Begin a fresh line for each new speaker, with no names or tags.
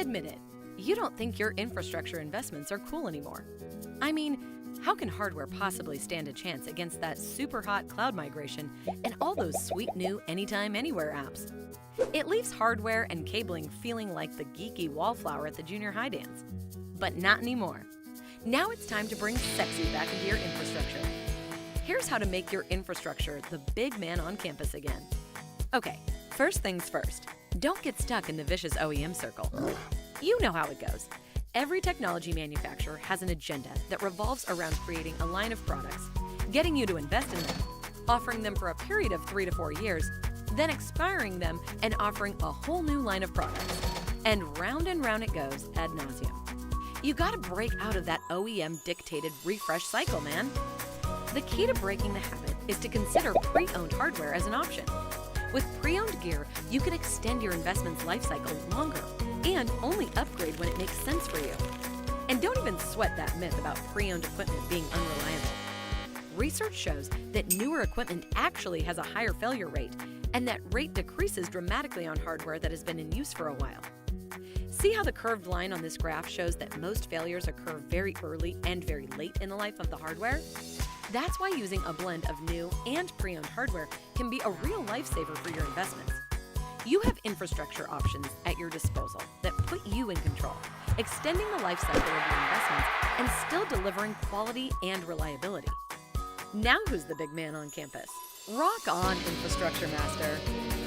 Admit it, you don't think your infrastructure investments are cool anymore. I mean, how can hardware possibly stand a chance against that super hot cloud migration and all those sweet new Anytime Anywhere apps? It leaves hardware and cabling feeling like the geeky wallflower at the junior high dance. But not anymore. Now it's time to bring sexy back into your infrastructure. Here's how to make your infrastructure the big man on campus again. Okay, first things first. Don't get stuck in the vicious OEM circle. You know how it goes. Every technology manufacturer has an agenda that revolves around creating a line of products, getting you to invest in them, offering them for a period of 3 to 4 years, then expiring them and offering a whole new line of products. And round it goes ad nauseum. You gotta break out of that OEM-dictated refresh cycle, man. The key to breaking the habit is to consider pre-owned hardware as an option. With pre-owned gear, you can extend your investment's life cycle longer and only upgrade when it makes sense for you. And don't even sweat that myth about pre-owned equipment being unreliable. Research shows that newer equipment actually has a higher failure rate, and that rate decreases dramatically on hardware that has been in use for a while. See how the curved line on this graph shows that most failures occur very early and very late in the life of the hardware? That's why using a blend of new and pre-owned hardware can be a real lifesaver for your investments. You have infrastructure options at your disposal that put you in control, extending the life cycle of your investments and still delivering quality and reliability. Now who's the big man on campus? Rock on, Infrastructure Master!